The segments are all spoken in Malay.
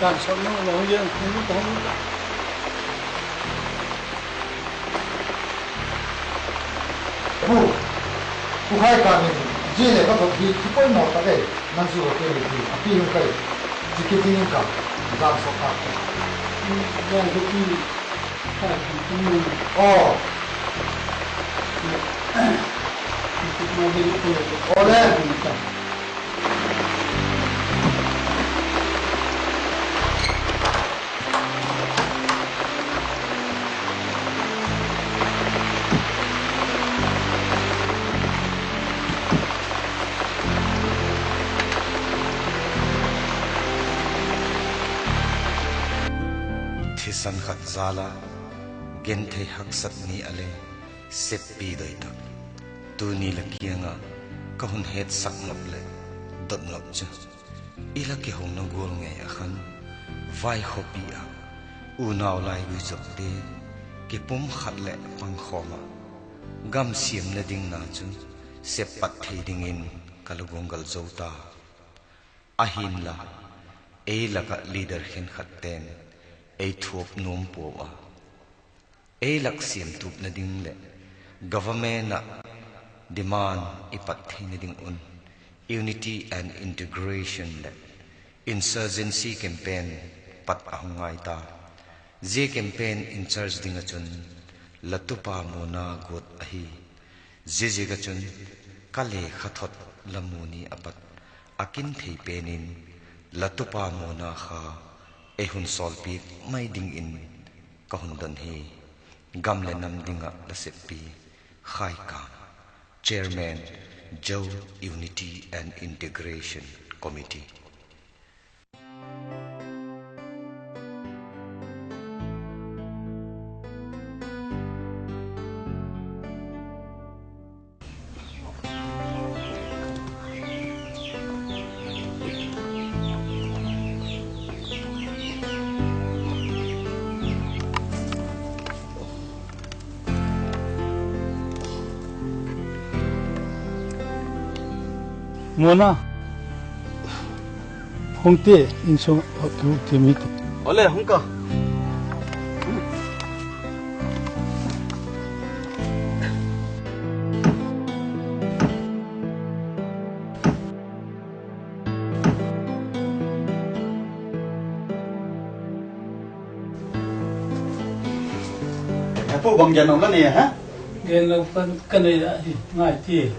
Càng sống nó lâu dân không cóผู้ให้การนี้จีเนี่ยก็ต้องที่ทุกคนหมดเลยนั่นสิว่าเป็นที่ที่นู่นไปที่ที่นี่กับจางสกัดย่างที่ข้าวที่มืออ๋อที่มาเห็นตัวโอ้เลยสันขัดซาลาเกณฑ์เทหักสัตนีอะไรเสพปีโดยตักตูนี่ละเกียงอ่ะก็หุ่นเหตุสักนับเลยดดนับจ้ะอีละเกี่ยวงนังกอลไงอ่ะขันไว้ขบีอ่ะอูนาวไล่กุจับเดเก็บปุ่มขัดเละปังขอมากำเสียมนาดิ่งนาจุเสพปัดเทดิ่งอินกะลุกงกลโจตาอาหินละเอละกะลีดเดอร์เห็นขัดเต็นไอทบนมปัวไอลักเสียมทุบนาดิ่งเละ government นะ demand อิปัตเทนาดิ่งอุน unity and integration เละ insurgency campaign ปัดอ่างไงตา Z campaign in charge ดิ่งจุนลัตุปาโมนากดอหี Z กจุนกะเลขัดทดละมูนีอปัด akin thei penin latupa mo na kha ehun solpi mai ding in kahundon hi gamle nam dinga la sepi khai ka chairman Joe Unity and Integration Committee. Mona, hongte insong aku timit. Oleh hongka. Apa bang jangan lah ni ha? Gen pan kena ngai ti.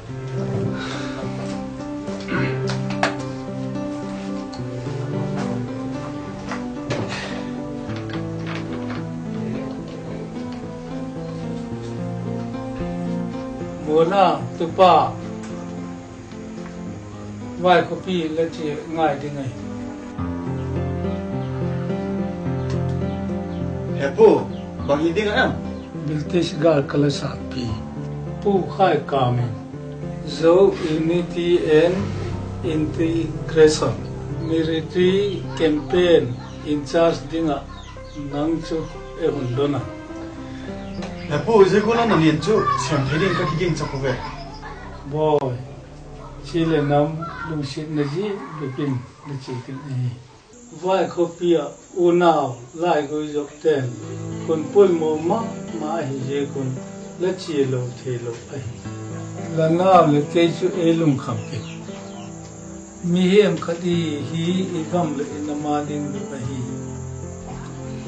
Mona tupa vai kopi la chi ngai di ngai. Apa bang ini kan? Biltis gal kala sapi. Pu khai kame. Zo Unity and Integration Military Campaign in charge dinga nangchu e hundona. Apa je kau nak niat tu? Siapa ini kau kiki cakap ke? Boy, Chile nam lusit naji bipin lusitin ni. Vai kopia unau lai go jok ten kun pul mo ma hi je kun la chi lo the lo ai. La na le ke chu elum kham ke. Mi hem khadi hi igam le nama ding le hi.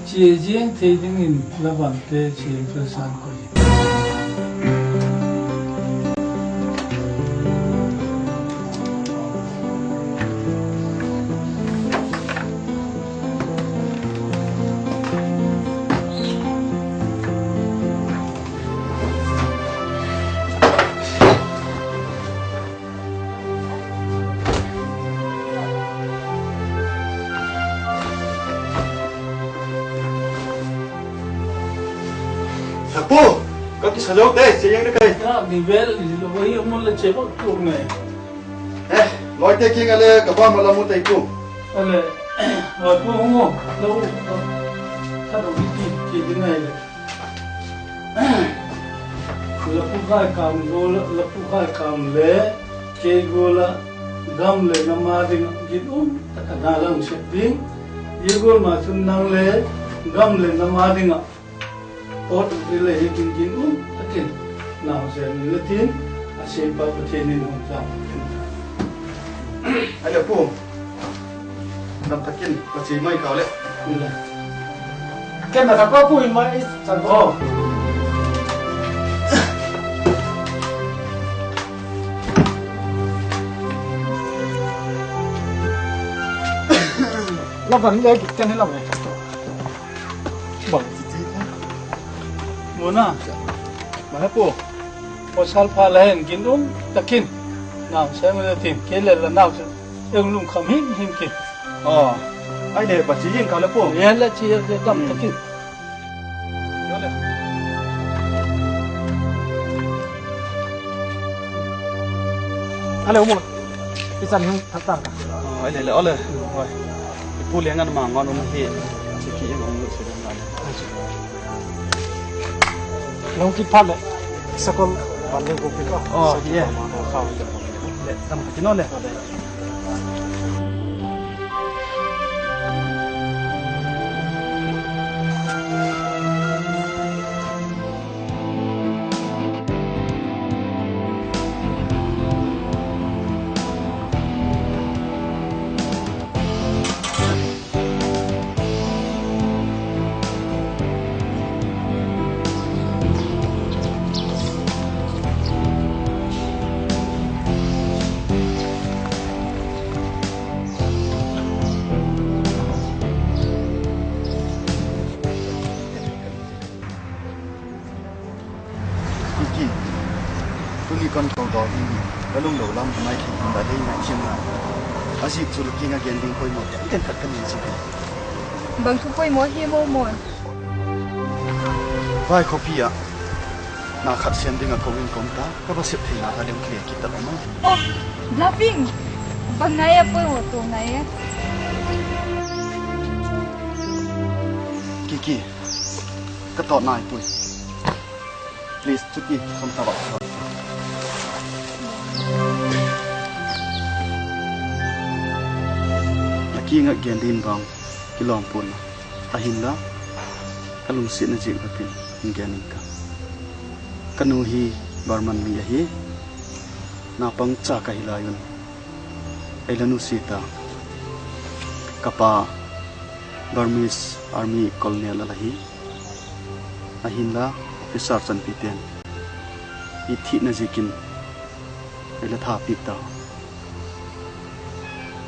Chi jing the ding in la ban te chi prasan ko. Apa? Kau kisah jauh deh, saya yang dekat. Ya, nivel lo voy a mola chepok tu ngai. Loi taking ale kapal malam mu tak ikut. Ale, tu hongo, lo ta do biti ki dingai le. La pukai kam le, ke gola gam le nama ding gidum takadalang setting. Yegol ma nang le gam le nama ding Ot bila hikin ginu, takin. Now saya nilatin, asyik bapa tenin orang. Ada apa? Nam takin macam mai kau le. Mula. Ken nak apa pun mai sangat. Oh, Lawan lagi kan ni lawan. Bang. muna. Mana po? Pasal palahin ginu, takin. Now saya nilatin, kailan la now yung lung kami himkin. Oh, ai deh baca yang kau le po. Yan la siya gam takin. Boleh. Halo umur. Isan yang tatar. Ai le oleh. Oi. Ipu liangan mangon umur hi. Ciki yang umur sedang ada. Long kita le. Sakol balik kopi kau. Oh, iya. Nam takin oleh. tuni kon ko do ni kalung lo lam mai ki da dei na chim na asi chu lu ki nga gen ding koi mo ten khat kan ni chi bang thu koi mo hi mo mon vai copy ya na khat siam ding a ko win kom ta ka ba sip thei na ta dem clear ki ta ma oh laughing bang nai a poi mo to nai a ki ka to nai pui please chu ki som ta ba ki nga gen din bang kilom pun ahin la kalung si na ji ka pin gen ka kanu hi barman mi hi na pang cha ka hilayun ai lanu sita kapa Burmese Army Colonel alahi ahin la officer chan piten I thi na jikin ai la tha pita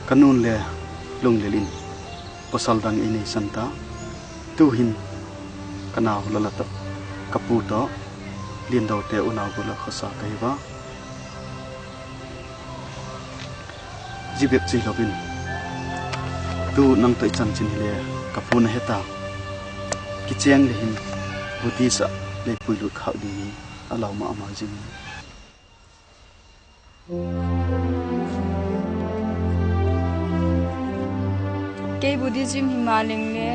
kanun le lung lelin posal dang ini santa tuhin kana hulalata kaputo lien daw te unaw bula khasa kaiba jibet chi lobin tu nang toi chan chin le kapuna heta kicheng le hin butisa le puilu khau ding alaw ma ama jing ke buddhism himaleng le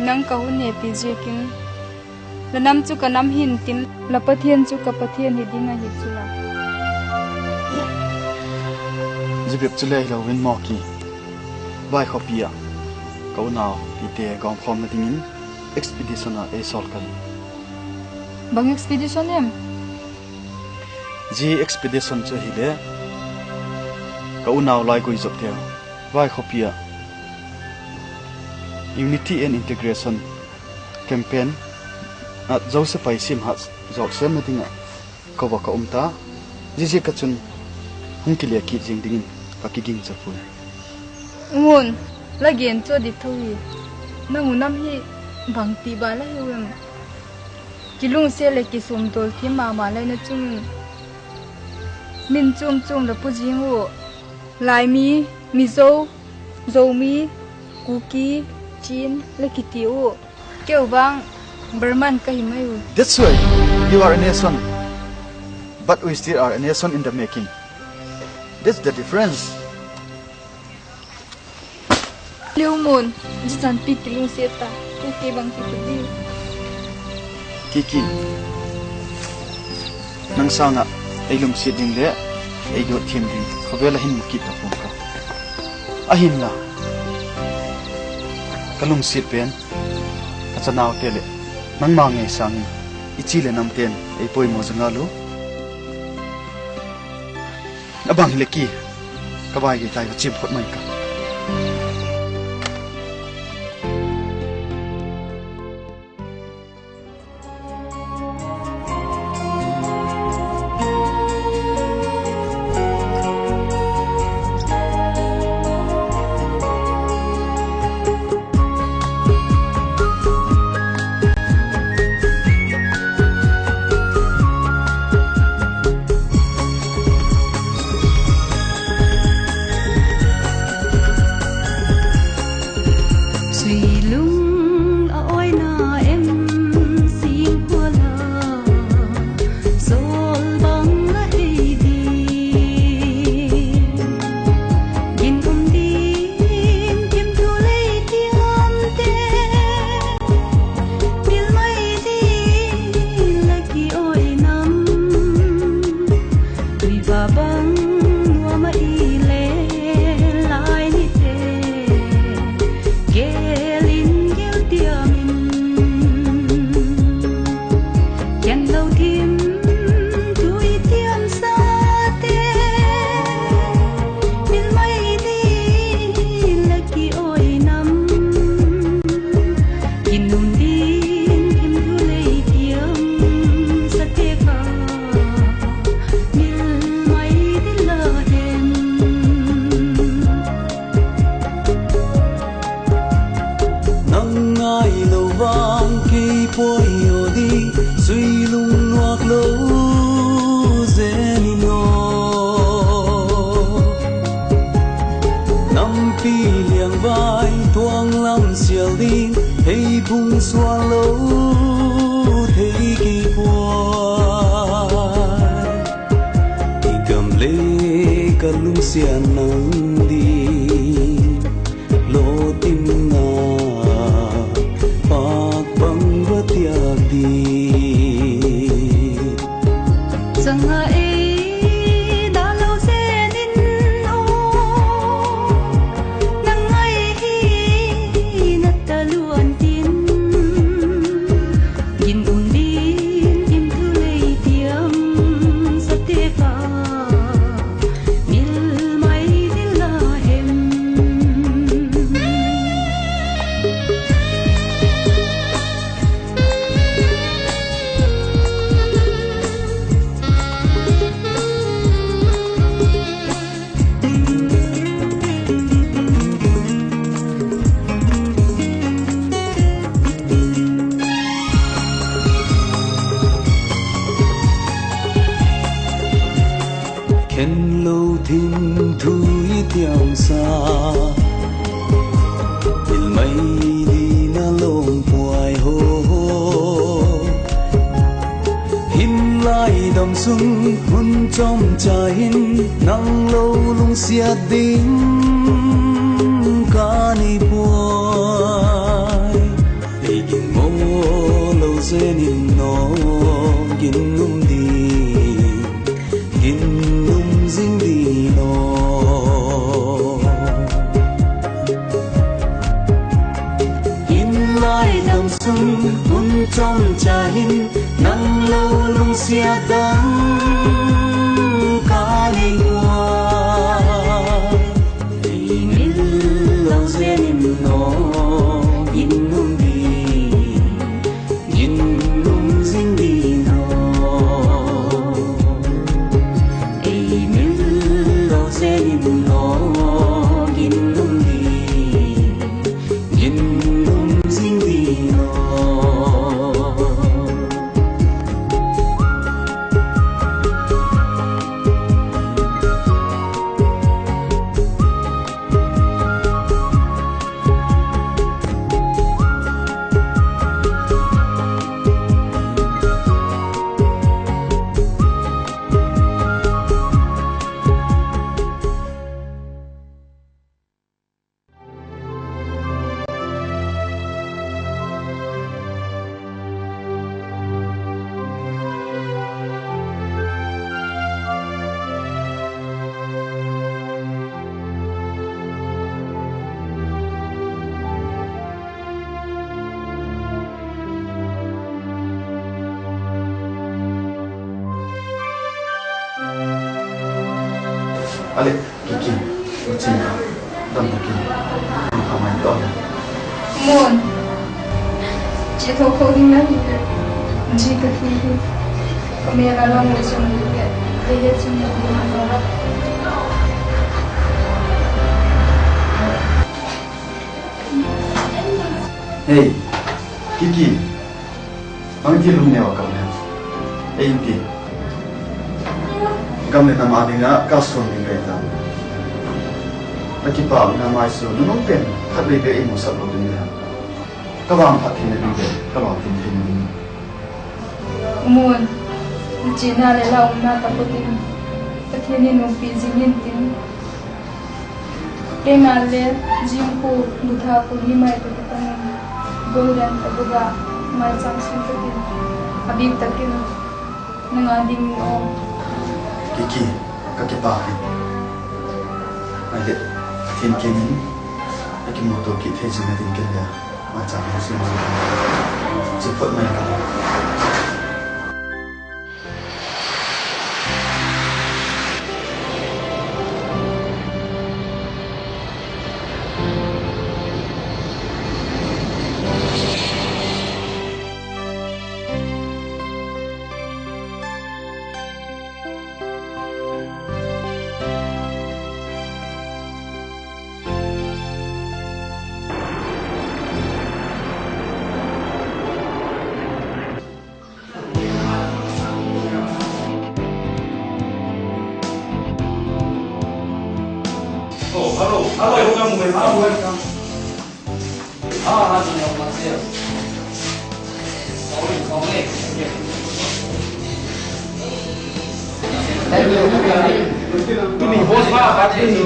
nang kahun he pije king lanam chu kanam hin tin lapathian chu kapathian hi dinga hi chula jibet chule lo win mo ki vai khopia ko naw pite gom khom na dingin expedition a sol kan bang expedition em ji expedition chu hi le ko naw lai ko izop the vai khopia unity and integration campaign at Joseph Sim has Joseph Medinga ko ba ka umta jiji ka chun hungkilia ki jing dingin ka kiging chafu ngun lagen cho di thui nangunam hi bangti bala hiwem kilung se le ki sum tol thi ma ma lai na chung min chum chum la pu jingu lai mi zo mi kuki chin le ki tiu keu bang Burman ka himayu that's why you are a nation but we still are a nation in the making that's the difference liu mun jisan pi kilung se ta ke bang ki di kiki nang sanga ailum si ding le aigo thim ding khobela hin ki ta pum ka ahin la kalung si pen kachanaw tele nang mangai sang ichile namten ei poi mo jangalu abang leki kabai gi tai chim khot mai ka thấy bung xoa lâu thấy kỳ quay thì cầm lê cả lung xiên nắng đi lô tim ngà bạc băng vỡ tiạc đi chẳng ai đã lâu sẽ nên ô nắng ai nát ta luôn tin nhìn đi im thư lấy tiêm sắp thế pha mil mai đi là hem khen lâu thinh thui tiang xa il mai đi na lom puai ho hin lai dam sung hun chom cha hin nang lâu lung sia ding ca ni puai ei gin mo lâu zenin no gin num đi gin ding đi no in lai dam sung hun trong cha hin nang lâu lung sia dang ca đi qua đi mil lâu zenin no in nung đi in nung ding đi no Senin no ginum di ginum zing di no Ale, Kiki, Uchina, Dan Kiki, Kamay to. Mon, chị thâu khâu đi ngay chị cái gì có mẹ là lo người chồng đi cái đây là chồng đi mà nó Hey, Kiki, ang kilong niya ka na. Hey, Kiki. Kami na mating na kason din kayo ta. Nakipa na mai so nung pen khabe be imo sa lo din ya. Kawang phatin na bige, kawang tin. Mon, chị na le la na ta ko tin. Pathiani no pi jingin tin.Ema le jim ko mutha ko ni mai to ta golden ta buga mai chang sin ta tin. Abib takin nangading o Kiki, kakipakin. Ay, tin kinin. Aking moto kit hejin na din kaya. Macam musim musim. Cepat main kali. Welcome. Ini bos apa ini?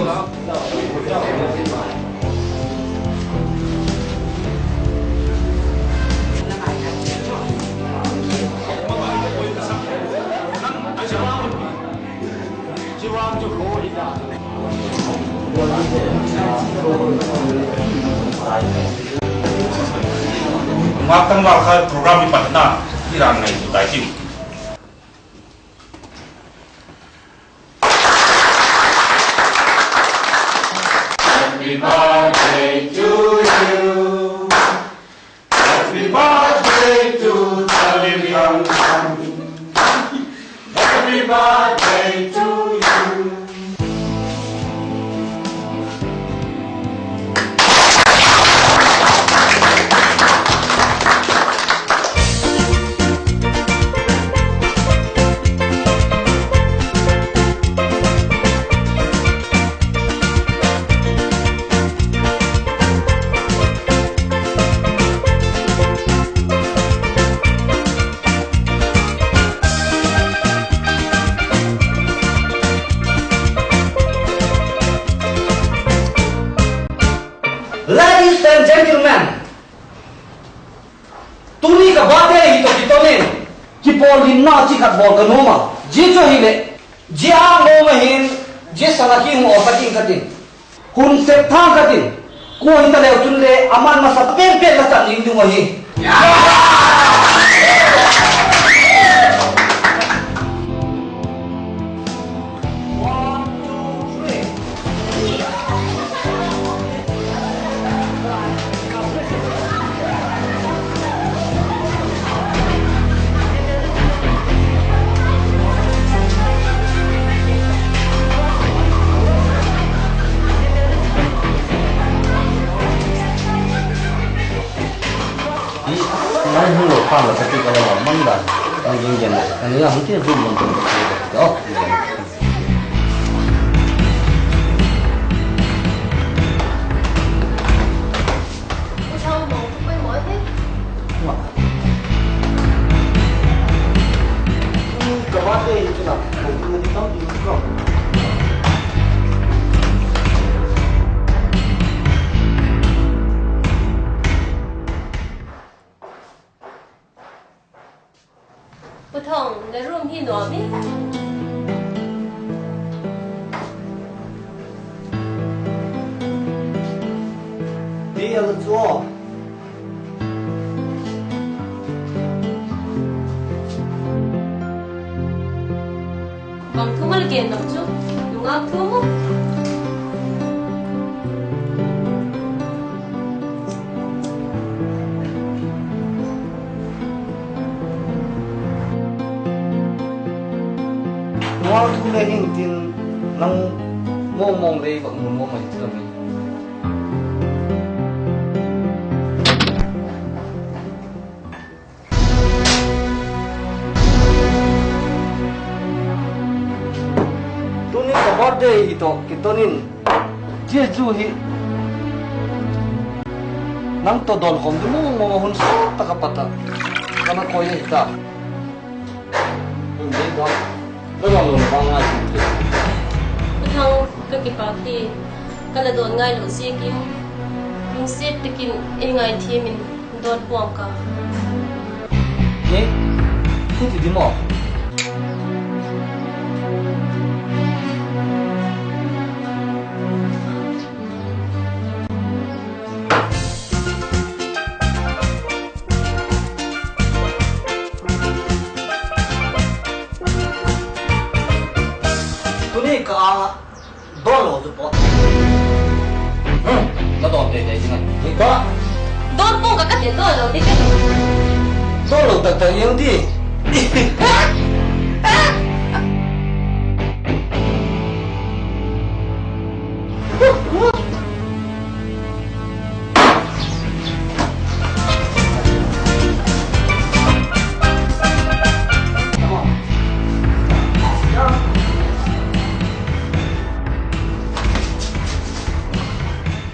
Ngakang wakal program di Patna, irang ngai budai tim. Happy birthday to you. Happy birthday to Taliban. Happy birthday to you. Ladies and gentlemen, tuni ka bate hi to kitone ki polin na chi khat bol kanoma ji cho hi le ji a ngo ma hin ji salaki ngo takin katin hun se tha katin ko hin ta le tun le aman ma sat pen pen la chat ning du ma hi Anh không được khoan là cái cái là măng đàn anh nhìn nhận này anh nghĩ là không thể dùng một cái đó cái bát đây cái nào cũng đi tắm đi không Putong, the room he know me. đi ăn chua Bang thu mal gen nam chu. Yung ang thu mo. Ngoan thu lên hình tin năng mong mong đây vẫn muốn mong mình thưa mình tunin ka birthday ito kitonin jeju hi nang to don hom du mo hun so takapata kana ko ye ta hindi ba lo ba nga si Putong, kaki party. Kana don ngai lo si kim. Yung set tikin ingai thimin don puang ka. ye ku ti mo tuni ka don lo du po nó don để như này ni ka Don puang ka katin don lo di ka. don lo tak tak yang di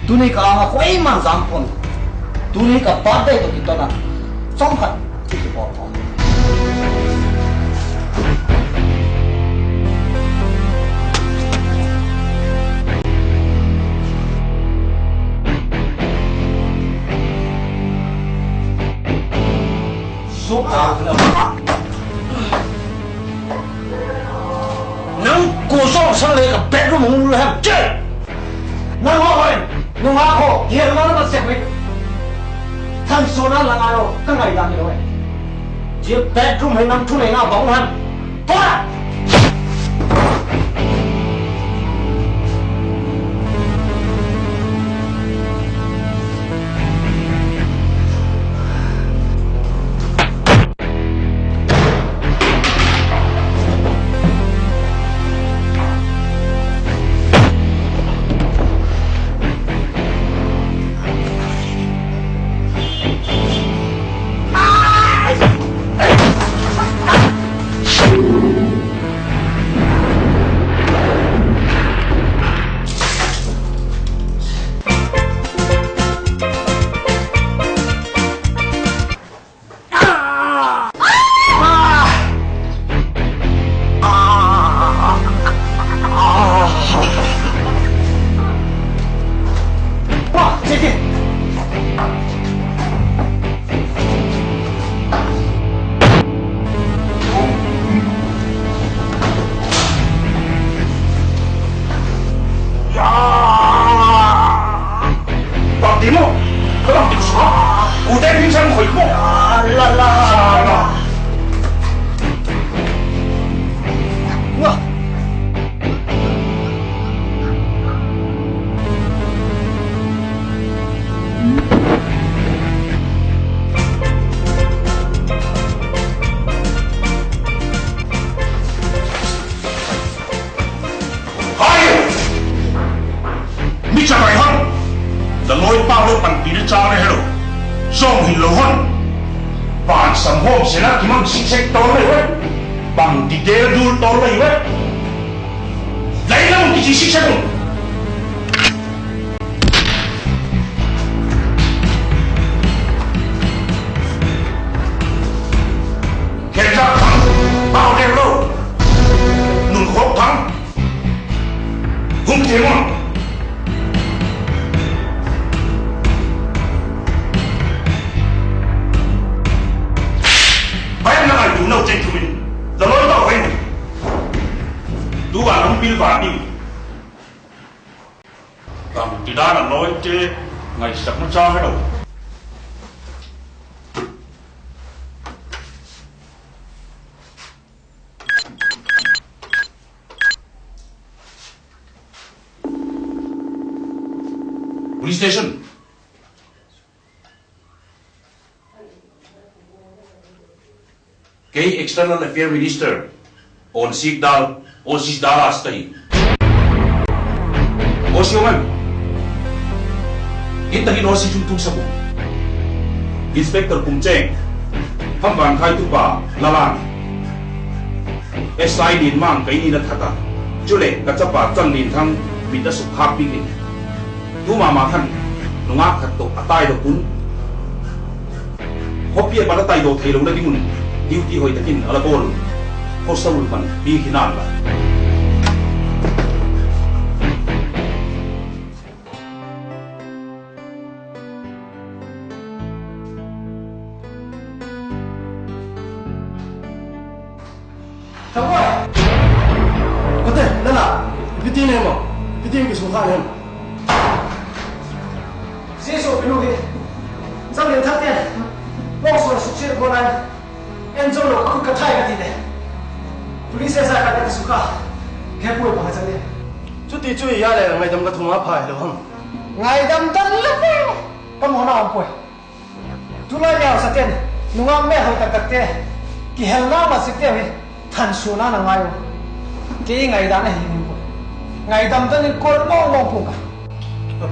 tuni ka ma ko ai man zam pon tu ni ka pa dai to ki to na som phat ki ki bo thong số nào nắng cô số sang lấy cả bé nó muốn làm chết nắng hoa rồi nung hoa khô hiện nó nó sẽ bị thằng số nó là ai rồi cái ngày làm gì rồi chỉ bé trung hay năm trung này nào bóng hắn thôi Police station. Kay External Affairs Minister on Sigdal Osis Dala stay. Osyoman. Kita gin Osis yung sabu. Inspector Kumcheng. Hambang khai tu pa lalan. SI din mang kay ni nathata. Chule kachapa chan din thang bita sukha pigin. Tuma makan nungak kato atay do pun hopia pada tay do thailong na dimun duty hoy takin alabol ko sawul man bi hinala Tawa kote lala bitine mo bitine ki sukha接受评论的，咱们他店，我说是去过来，按照了可太个的，不理解啥个的苏卡，开不会把真的，就得注意下来，我咱们个同阿派了哼，我咱们真了呗，咁我那不会，tu lai leo sa ten, nungang me hoy takte, ki helna ma sikte we, than suna na ngayo, ki ngai da na hin po, ngai dam tan ko mo mo po ka.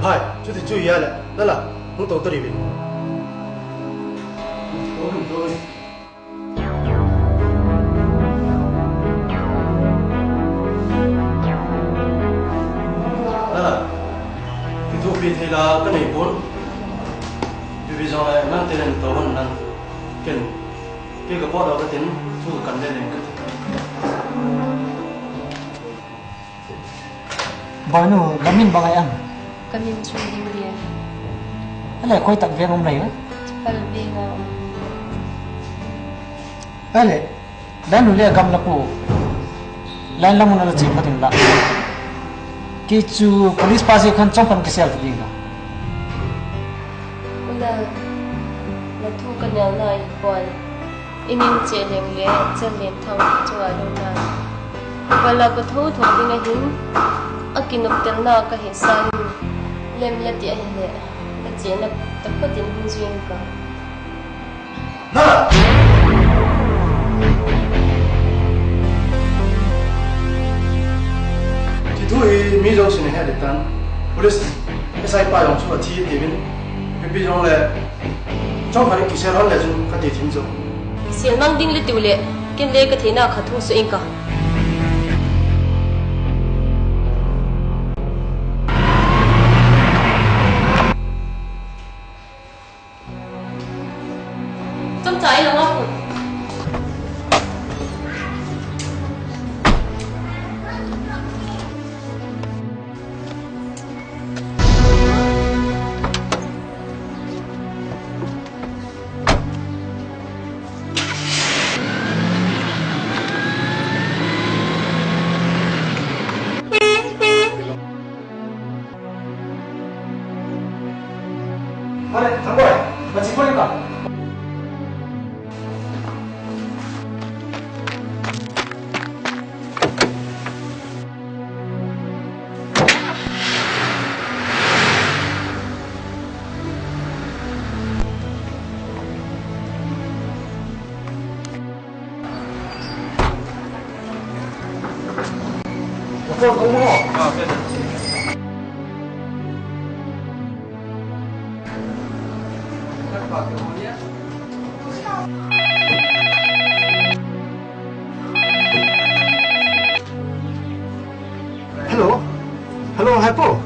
派，就得注意下来，来了，我到这里边。来了，你头皮贴了跟你滚，别别上。to hon nan ken pi ka po do ka tin thu kan le le ka banu lamin bangai ang kami suri dia ale koi tak ve ngom lai pal binga ale dan nu le gam la ko lan la mun la chi patin la ki chu police pasi khan chong pan ke sel ti ga ula la thu kan ya na i pon inin che lem le chen le thang chuwa lo na pala ko tho tho ding a hin akinop tel na ka hi san lem la ti a hi le la che na tak pa tin hin zwing ka na ti thu hi mi jo sin he de tan police sai pa yong chu thi ti bin pi jong le chong khari ki se ron le jun ka ti thim jo sial mang ding le tu le ken le ka thena kha thu su in ka trong trái là ngọc ale thang boy ba chi poli ba Phone không có. Hello, hello, Hypo.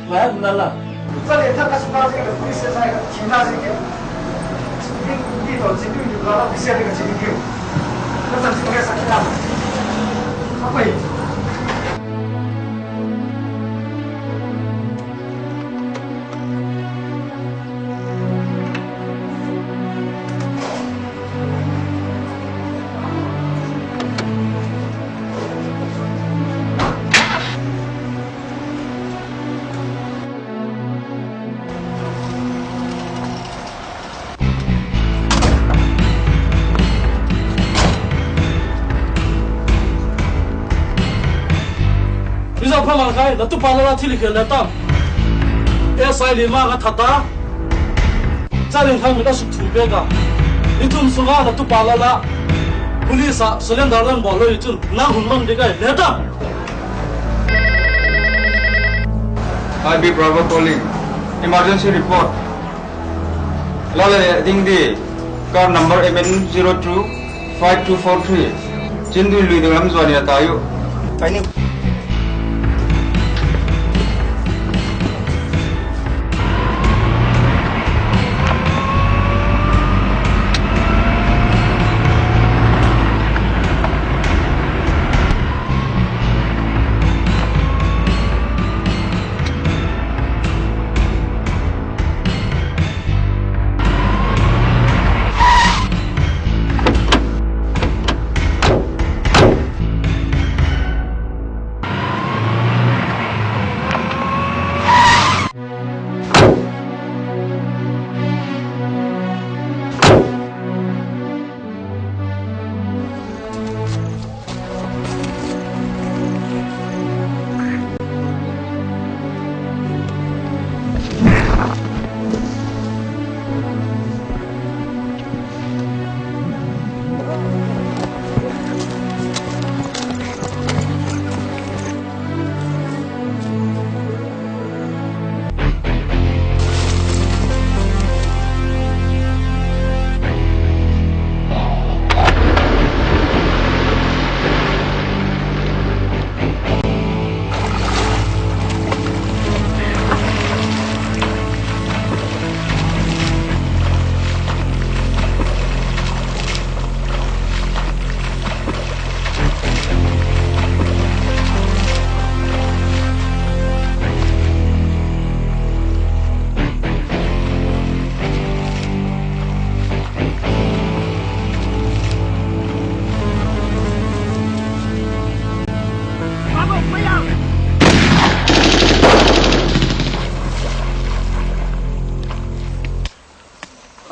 Là là. Giờ này thằng Kasuka cái police sai cái chính ra gì cái. Đi tổ chức đi vào cái xe cái chính kêu. Nó làm gì cái sao làm? Không phải. bây giờ phăng cái là tụi bạn nó thi lịch là tao em sai liền mà cái thật ta gia đình thằng người ta sụt thủ bê cả đi thùng xuống là tụi bạn là police à số lượng đó là bỏ lôi chun nang hùng mang đi cái lẽ tao IB Bravo calling. Emergency report. Lale ding di car number MN02 5243. Chindu lui dengan zon ya tayo. Ini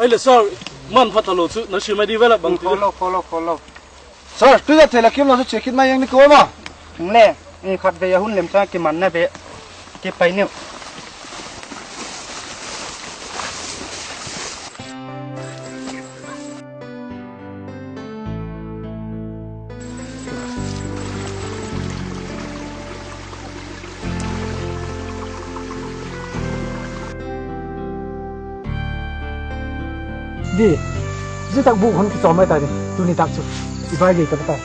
ai le sar man phathalo chu na shimai di vela bang ti follow sir tu da thela kim lo check it ma yang ni ko ma le ni khat ve hun lem sa ki man na be ki pai ne đi dưới tạc vụ hơn cái trò mai tài đi tôi đi tạc chụp thì vai gì tao tài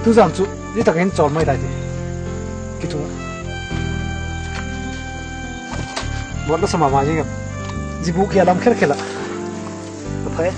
tôi giảm chụp dưới tạc cái trò mai tài đi cái chỗ bọn nó sama mà chứ gặp dì vụ kia làm khét khét lạ tôi thấy